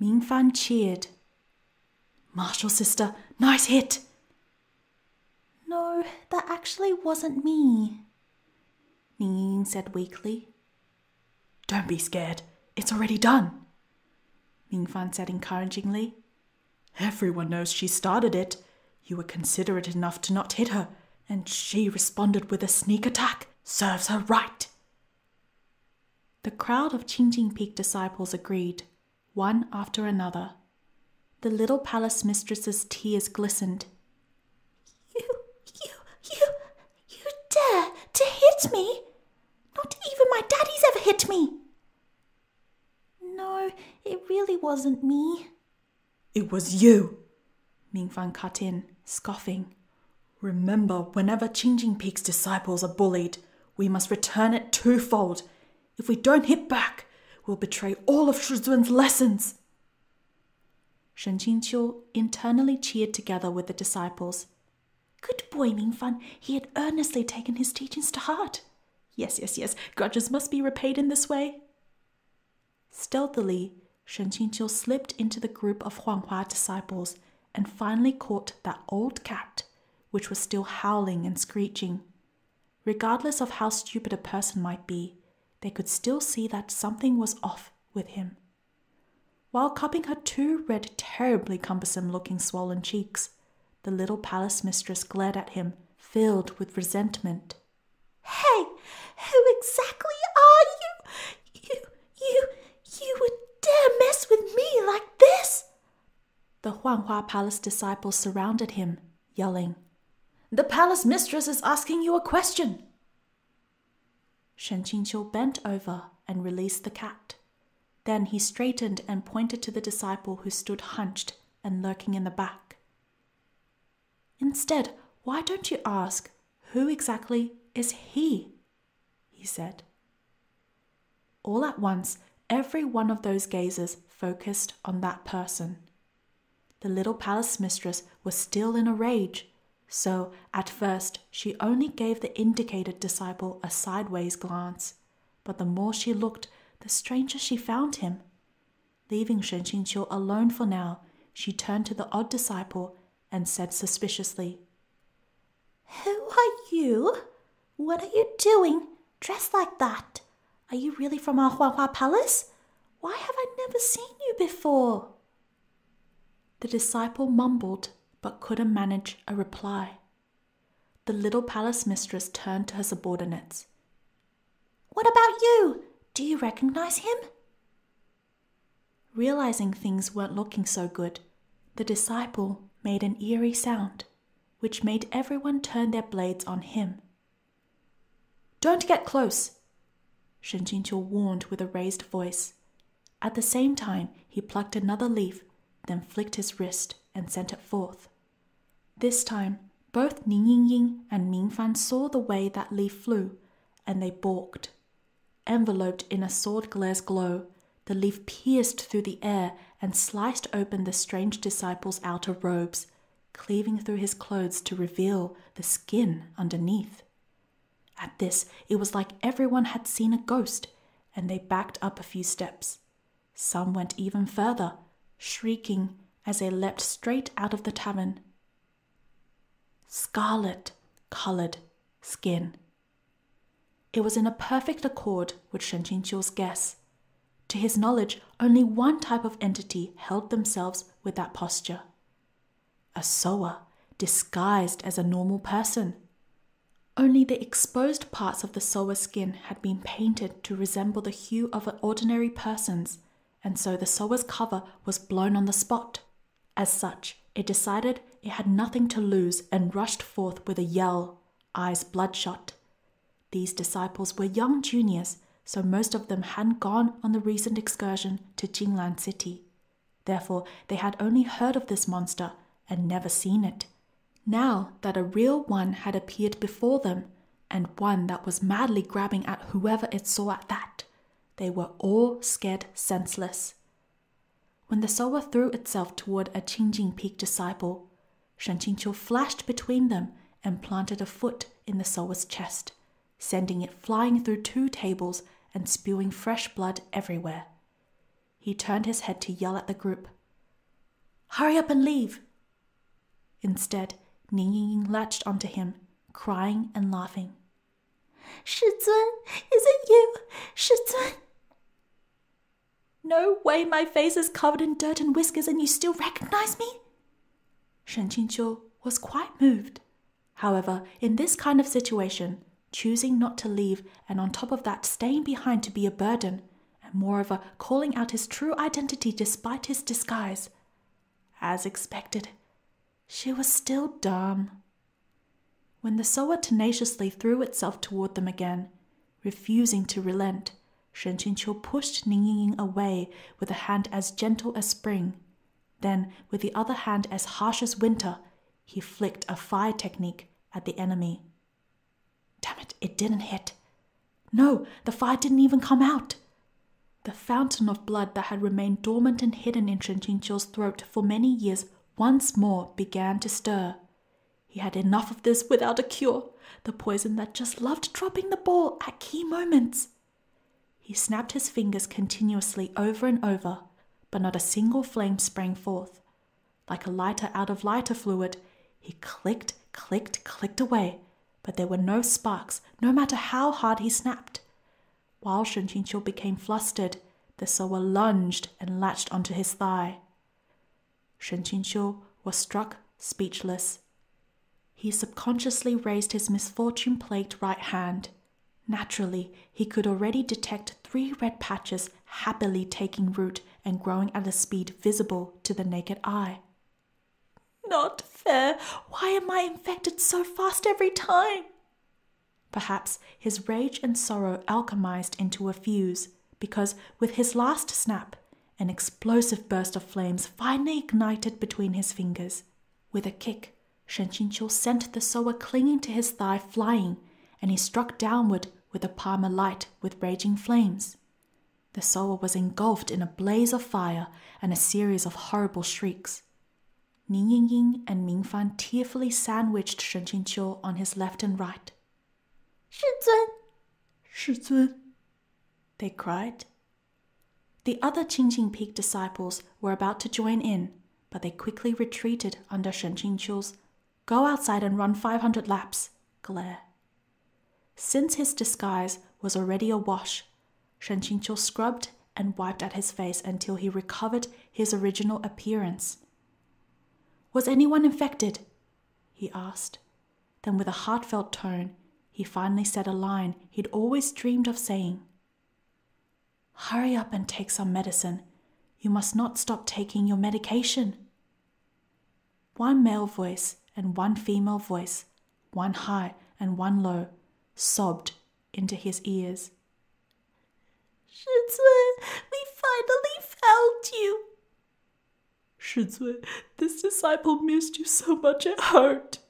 Mingfan cheered. "Marshal sister, nice hit!" "No, that actually wasn't me," Ningying said weakly. "Don't be scared. It's already done," Mingfan said encouragingly. "Everyone knows she started it. You were considerate enough to not hit her, and she responded with a sneak attack. Serves her right." The crowd of Qingjing Peak disciples agreed, one after another. The little palace mistress's tears glistened. You dare to hit me? Not even my daddy's ever hit me." "No, it really wasn't me." "It was you," Mingfan cut in, scoffing. "Remember, whenever Qingjing Peak's disciples are bullied, we must return it twofold. If we don't hit back, we'll betray all of Shizun's lessons." Shen Qingqiu internally cheered together with the disciples. Good boy, Mingfan. He had earnestly taken his teachings to heart. Yes. Grudges must be repaid in this way. Stealthily, Shen Qingqiu slipped into the group of Huanghua disciples and finally caught that old cat, which was still howling and screeching. Regardless of how stupid a person might be, they could still see that something was off with him. While cupping her two red, terribly cumbersome-looking swollen cheeks, the little palace mistress glared at him, filled with resentment. "Hey, who exactly are you? You would dare mess with me like this?" The Huanghua palace disciples surrounded him, yelling, "The palace mistress is asking you a question." Shen Qingqiu bent over and released the cat. Then he straightened and pointed to the disciple who stood hunched and lurking in the back. "Instead, why don't you ask, who exactly is he?" he said. All at once, every one of those gazes focused on that person. The little palace mistress was still in a rage, so at first she only gave the indicated disciple a sideways glance, but the more she looked, the stranger she found him. Leaving Shen Qingqiu alone for now, she turned to the odd disciple and said suspiciously, "Who are you? What are you doing, dressed like that? Are you really from our Huanghua palace? Why have I never seen you before?" The disciple mumbled but couldn't manage a reply. The little palace mistress turned to her subordinates. "What about you? Do you recognize him?" Realizing things weren't looking so good, the disciple made an eerie sound, which made everyone turn their blades on him. "Don't get close," Shen Qingqiu warned with a raised voice. At the same time, he plucked another leaf, then flicked his wrist and sent it forth. This time, both Ningying and Mingfan saw the way that leaf flew, and they balked. Enveloped in a sword glare's glow, the leaf pierced through the air and sliced open the strange disciple's outer robes, cleaving through his clothes to reveal the skin underneath. At this, it was like everyone had seen a ghost, and they backed up a few steps. Some went even further, shrieking as they leapt straight out of the tavern. Scarlet-colored skin. It was in a perfect accord with Shen Qingqiu's guess. To his knowledge, only one type of entity held themselves with that posture. A sower, disguised as a normal person. Only the exposed parts of the sower's skin had been painted to resemble the hue of an ordinary person's, and so the sower's cover was blown on the spot. As such, it decided it had nothing to lose and rushed forth with a yell, eyes bloodshot. These disciples were young juniors, so most of them hadn't gone on the recent excursion to Jinglan City. Therefore, they had only heard of this monster and never seen it. Now that a real one had appeared before them, and one that was madly grabbing at whoever it saw at that, they were all scared senseless. When the sower threw itself toward a Qingjing Peak disciple, Shen Qingqiu flashed between them and planted a foot in the sower's chest, sending it flying through 2 tables and spewing fresh blood everywhere. he turned his head to yell at the group. "Hurry up and leave!" Instead, Ning Ying latched onto him, crying and laughing. 师尊, is it you? 师尊? "No way my face is covered in dirt and whiskers and you still recognize me?" Shen Qingqiu was quite moved. However, in this kind of situation, choosing not to leave and on top of that staying behind to be a burden, and moreover calling out his true identity despite his disguise, as expected, she was still dumb. When the sower tenaciously threw itself toward them again, refusing to relent, Shen Qingqiu pushed Ning Ying away with a hand as gentle as spring. Then, with the other hand as harsh as winter, he flicked a fire technique at the enemy. Damn it, it didn't hit. No, the fire didn't even come out. The fountain of blood that had remained dormant and hidden in Shen Qingqiu's throat for many years once more began to stir. He had enough of this without a cure, the poison that just loved dropping the ball at key moments. He snapped his fingers continuously over and over, but not a single flame sprang forth. Like a lighter out of lighter fluid, he clicked, clicked, clicked away, but there were no sparks, no matter how hard he snapped. While Shen Qingqiu became flustered, the sower lunged and latched onto his thigh. Shen Qingqiu was struck speechless. He subconsciously raised his misfortune-plagued right hand. Naturally, he could already detect 3 red patches happily taking root and growing at a speed visible to the naked eye. Not fair! Why am I infected so fast every time? Perhaps his rage and sorrow alchemized into a fuse, because with his last snap, an explosive burst of flames finally ignited between his fingers. With a kick, Shen Qingqiu sent the sower clinging to his thigh flying, and he struck downward with a palm alight with raging flames. The sower was engulfed in a blaze of fire and a series of horrible shrieks. Ning Ying and Ming Fan tearfully sandwiched Shen Qingqiu on his left and right. 师尊! 师尊! They cried. The other Qingjing Peak disciples were about to join in, but they quickly retreated under Shen Qingqiu's "Go outside and run 500 laps" glare. Since his disguise was already awash, Shen Qingqiu scrubbed and wiped at his face until he recovered his original appearance. "Was anyone infected?" he asked. Then with a heartfelt tone, he finally said a line he'd always dreamed of saying. "Hurry up and take some medicine. You must not stop taking your medication." One male voice and one female voice, one high and one low, sobbed into his ears. 师尊, we finally found you. 师尊, this disciple missed you so much it hurt.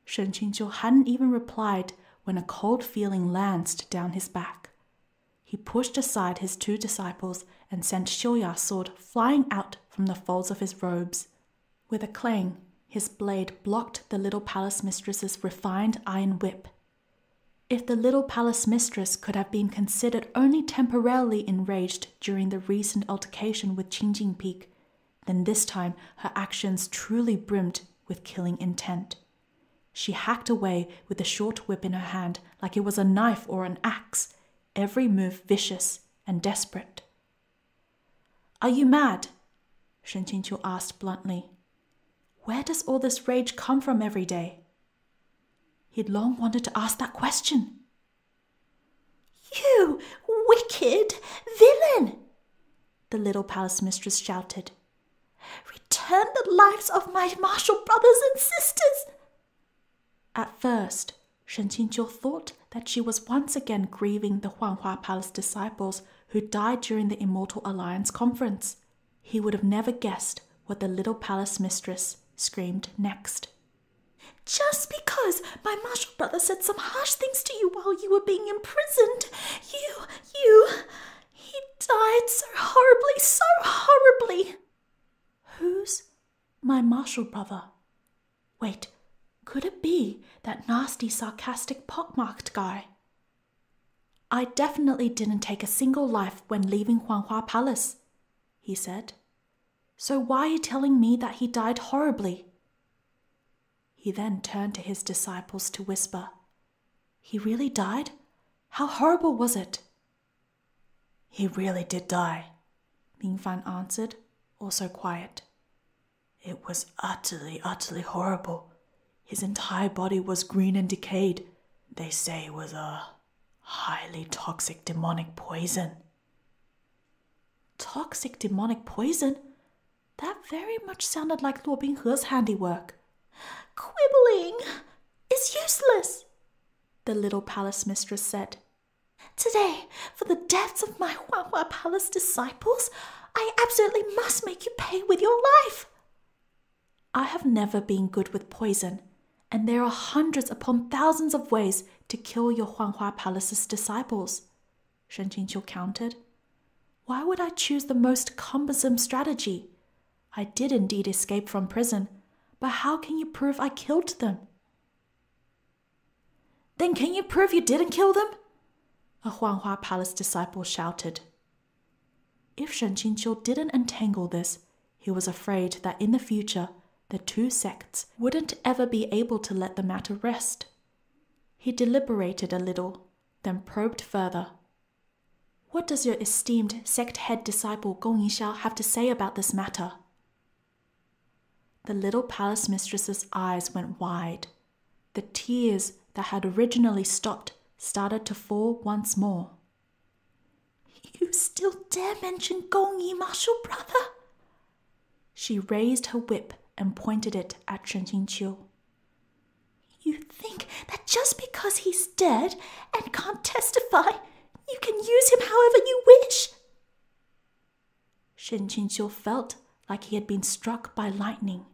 Shen Qingqiu hadn't even replied when a cold feeling lanced down his back. He pushed aside his 2 disciples and sent Zhǔjiǎo's sword flying out from the folds of his robes. With a clang, his blade blocked the little palace mistress's refined iron whip. If the little palace mistress could have been considered only temporarily enraged during the recent altercation with Qingjing Peak, then this time her actions truly brimmed with killing intent. She hacked away with the short whip in her hand like it was a knife or an axe, every move vicious and desperate. "Are you mad?" Shen Qingqiu asked bluntly. "Where does all this rage come from every day?" He'd long wanted to ask that question. "You wicked villain!" the little palace mistress shouted. "Return the lives of my martial brothers and sisters!" At first, Shen Qingqiu thought that she was once again grieving the Huanghua Palace disciples who died during the Immortal Alliance conference. He would have never guessed what the little palace mistress screamed next. "Just because my martial brother said some harsh things to you while you were being imprisoned, he died so horribly. Who's my martial brother? Wait, could it be that nasty, sarcastic, pockmarked guy? I definitely didn't take a single life when leaving Huanghua Palace, he said. So why are you telling me that he died horribly? He then turned to his disciples to whisper, He really died? How horrible was it? He really did die, Mingfan answered, also quiet. It was utterly, utterly horrible. His entire body was green and decayed. They say it was a highly toxic demonic poison. Toxic demonic poison? That very much sounded like Luo Binghe's handiwork. Quibbling is useless, the little palace mistress said. Today, for the deaths of my Huanghua Palace disciples, I absolutely must make you pay with your life. I have never been good with poison, and there are hundreds upon thousands of ways to kill your Huanghua Palace's disciples, Shen Qingqiu countered. Why would I choose the most cumbersome strategy? I did indeed escape from prison, but how can you prove I killed them? Then can you prove you didn't kill them? A Huanghua Palace disciple shouted. If Shen Qingqiu didn't entangle this, he was afraid that in the future, the two sects wouldn't ever be able to let the matter rest. He deliberated a little, then probed further. What does your esteemed sect head disciple Gongyi Xiao have to say about this matter? The little palace mistress's eyes went wide. The tears that had originally stopped started to fall once more. You still dare mention Gongyi, martial brother? She raised her whip and pointed it at Shen Qingqiu. You think that just because he's dead and can't testify, you can use him however you wish? Shen Qingqiu felt like he had been struck by lightning.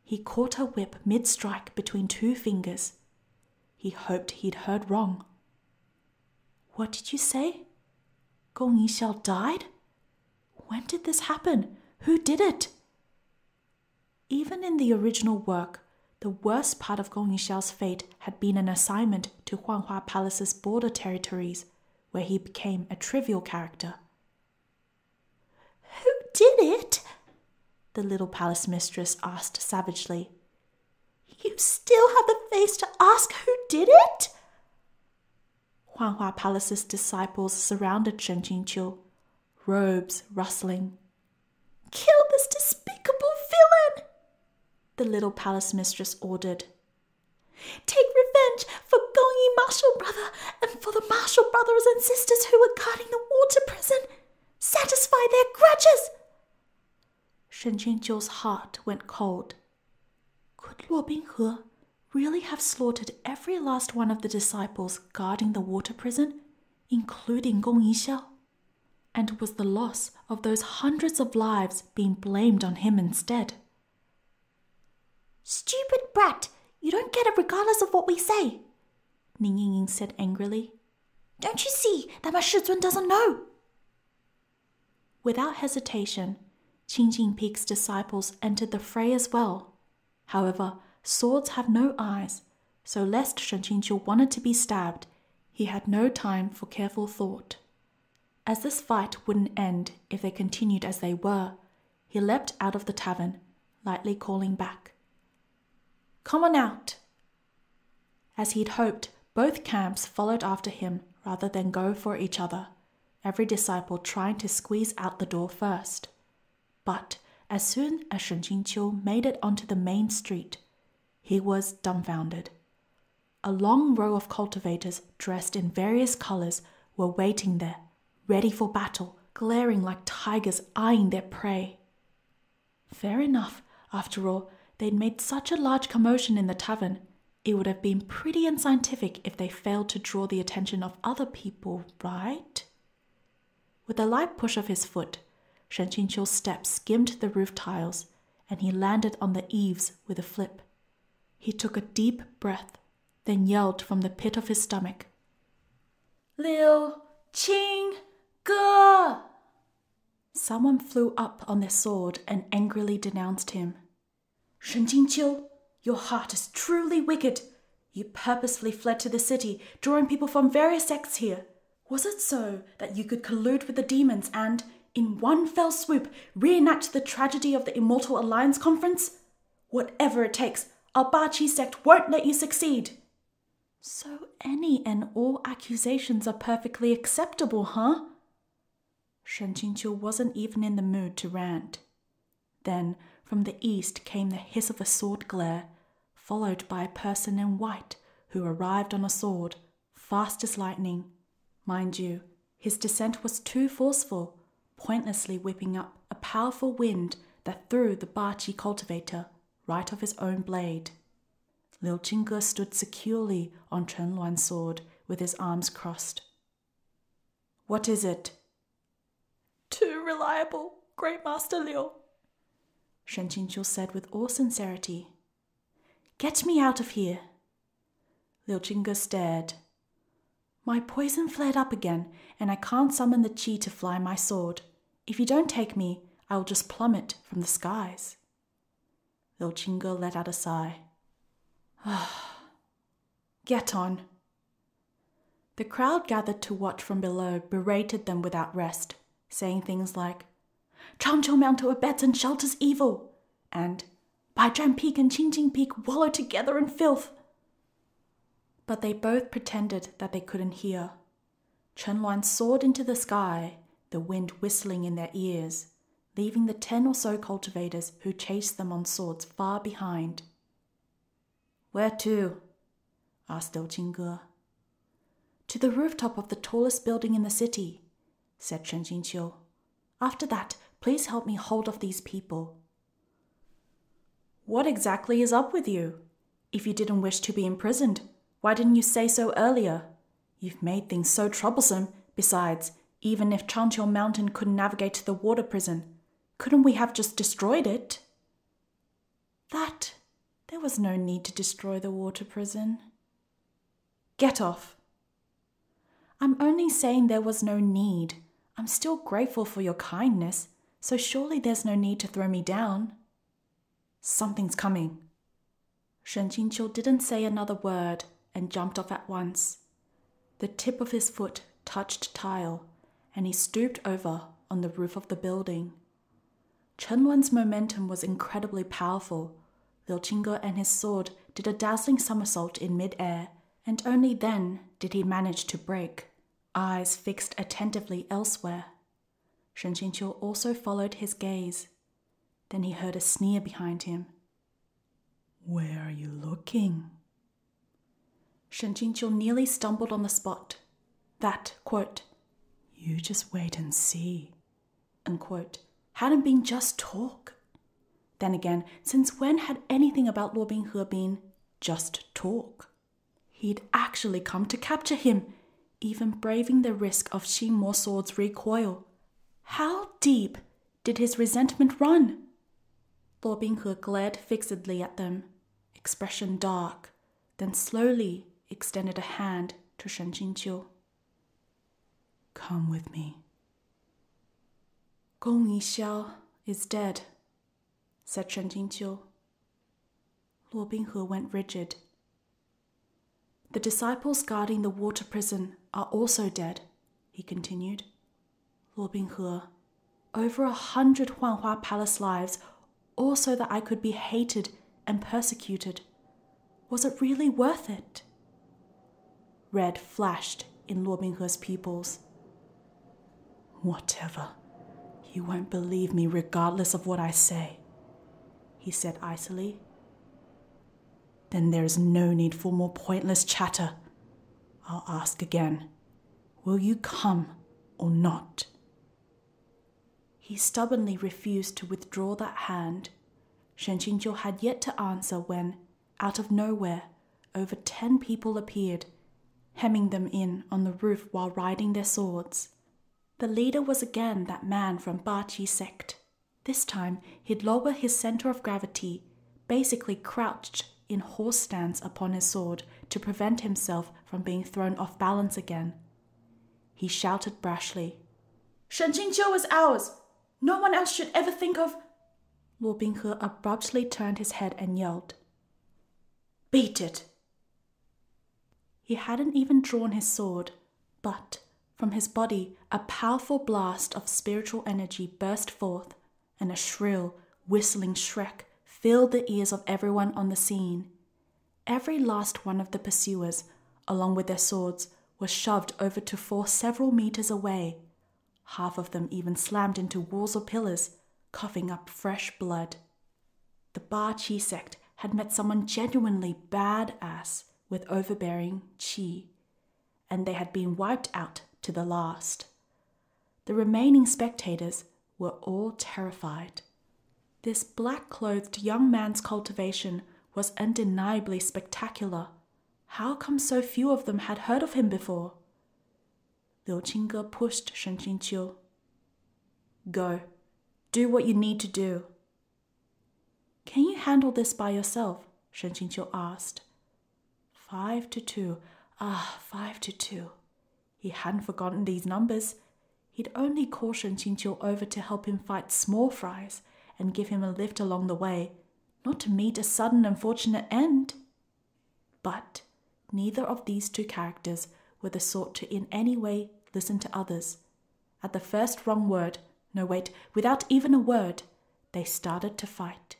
He caught her whip mid-strike between two fingers. He hoped he'd heard wrong. What did you say? Gongyi Xiao died? When did this happen? Who did it? Even in the original work, the worst part of Gongyi Xiao's fate had been an assignment to Huanghua Palace's border territories, where he became a trivial character. Who did it? The little palace mistress asked savagely. You still have the face to ask who did it? Huanghua Palace's disciples surrounded Shen Qingqiu, robes rustling. Kill this despicable villain! The little palace mistress ordered. Take revenge for Gongyi martial brother and for the martial brothers and sisters who were guarding the water prison. Satisfy their grudges! Shen Qingqiu's heart went cold. Could Luo Binghe really have slaughtered every last one of the disciples guarding the water prison, including Gongyi Xiao? And was the loss of those hundreds of lives being blamed on him instead? Stupid brat! You don't get it regardless of what we say, Ning Yingying said angrily. Don't you see that my Shizun doesn't know? Without hesitation, Qing Jingpeak's disciples entered the fray as well. However, swords have no eyes, so lest Shen Qingqiu wanted to be stabbed, he had no time for careful thought. As this fight wouldn't end if they continued as they were, he leapt out of the tavern, lightly calling back. Come on out! As he'd hoped, both camps followed after him rather than go for each other, every disciple trying to squeeze out the door first. But as soon as Shen Qingqiu made it onto the main street, he was dumbfounded. A long row of cultivators dressed in various colors were waiting there, ready for battle, glaring like tigers eyeing their prey. Fair enough, after all, they'd made such a large commotion in the tavern. It would have been pretty unscientific if they failed to draw the attention of other people, right? With a light push of his foot, Shen Qingqiu's steps skimmed the roof tiles, and he landed on the eaves with a flip. He took a deep breath, then yelled from the pit of his stomach, Liu Qingge! Someone flew up on their sword and angrily denounced him. Shen Qingqiu, your heart is truly wicked. You purposefully fled to the city, drawing people from various sects here. Was it so that you could collude with the demons and, in one fell swoop, reenact the tragedy of the Immortal Alliance Conference? Whatever it takes, our Bachi sect won't let you succeed. So any and all accusations are perfectly acceptable, huh? Shen Qingqiu wasn't even in the mood to rant. Then, from the east came the hiss of a sword glare, followed by a person in white who arrived on a sword, fast as lightning. Mind you, his descent was too forceful, pointlessly whipping up a powerful wind that threw the Bachi cultivator right off his own blade. Liu Qingge stood securely on Chen Luan's sword with his arms crossed. What is it? Too reliable, Great Master Liu, Shen Qingqiu said with all sincerity. Get me out of here. Liu Qingge stared. My poison flared up again, and I can't summon the qi to fly my sword. If you don't take me, I will just plummet from the skies. Liu Qingge let out a sigh. Get on. The crowd gathered to watch from below berated them without rest, saying things like, Changqiu Mountain abets and shelters evil, and Baizhan Peak and Qingjing Peak wallow together in filth. But they both pretended that they couldn't hear. Chen Luan soared into the sky, the wind whistling in their ears, leaving the 10 or so cultivators who chased them on swords far behind. Where to? Asked Liu Qingge. To the rooftop of the tallest building in the city, said Shen Qingqiu. After that, please help me hold off these people. What exactly is up with you? If you didn't wish to be imprisoned, why didn't you say so earlier? You've made things so troublesome. Besides, even if Changqiu Mountain couldn't navigate to the water prison, couldn't we have just destroyed it? There was no need to destroy the water prison. Get off. I'm only saying there was no need. I'm still grateful for your kindness, so surely there's no need to throw me down. Something's coming. Shen Qingqiu didn't say another word and jumped off at once. The tip of his foot touched tile, and he stooped over on the roof of the building. Chen Luan's momentum was incredibly powerful. Liu Qingge and his sword did a dazzling somersault in mid-air, and only then did he manage to break, eyes fixed attentively elsewhere. Shen Qingqiu also followed his gaze. Then he heard a sneer behind him. Where are you looking? Shen Qingqiu nearly stumbled on the spot. That, quote, you just wait and see, unquote, hadn't been just talk. Then again, since when had anything about Luo Binghe been just talk? He'd actually come to capture him, even braving the risk of Xing Mo Sword's recoil. How deep did his resentment run? Luo Binghe glared fixedly at them, expression dark, then slowly extended a hand to Shen Qingqiu. Come with me. Gongyi Xiao is dead, said Shen Qingqiu. Luo Binghe went rigid. The disciples guarding the water prison are also dead, he continued. Luo Binghe, over 100 Huanhua Palace lives, all so that I could be hated and persecuted. Was it really worth it? Red flashed in Luo Binghe's pupils. Whatever. You won't believe me regardless of what I say, he said icily. Then there is no need for more pointless chatter. I'll ask again. Will you come or not? He stubbornly refused to withdraw that hand. Shen Qingqiu had yet to answer when, out of nowhere, over 10 people appeared, hemming them in on the roof while riding their swords. The leader was again that man from Bachi sect. This time, he'd lower his center of gravity, basically crouched in horse stance upon his sword to prevent himself from being thrown off balance again. He shouted brashly, Shen Qingqiu is ours! No one else should ever think of... Luo Binghe abruptly turned his head and yelled, Beat it! He hadn't even drawn his sword, but from his body a powerful blast of spiritual energy burst forth, and a shrill, whistling shriek filled the ears of everyone on the scene. Every last one of the pursuers, along with their swords, was shoved over to fall several meters away. Half of them even slammed into walls or pillars, coughing up fresh blood. The Ba Qi sect had met someone genuinely badass with overbearing qi, and they had been wiped out to the last. The remaining spectators were all terrified. This black-clothed young man's cultivation was undeniably spectacular. How come so few of them had heard of him before? Liu Qingge pushed Shen Qingqiu. Go. Do what you need to do. Can you handle this by yourself? Shen Qingqiu asked. 5-2. 5-2. He hadn't forgotten these numbers. He'd only call Shen Qingqiu over to help him fight small fries and give him a lift along the way, not to meet a sudden unfortunate end. But neither of these two characters were the sort to in any way listen to others. At the first wrong word, without even a word, they started to fight.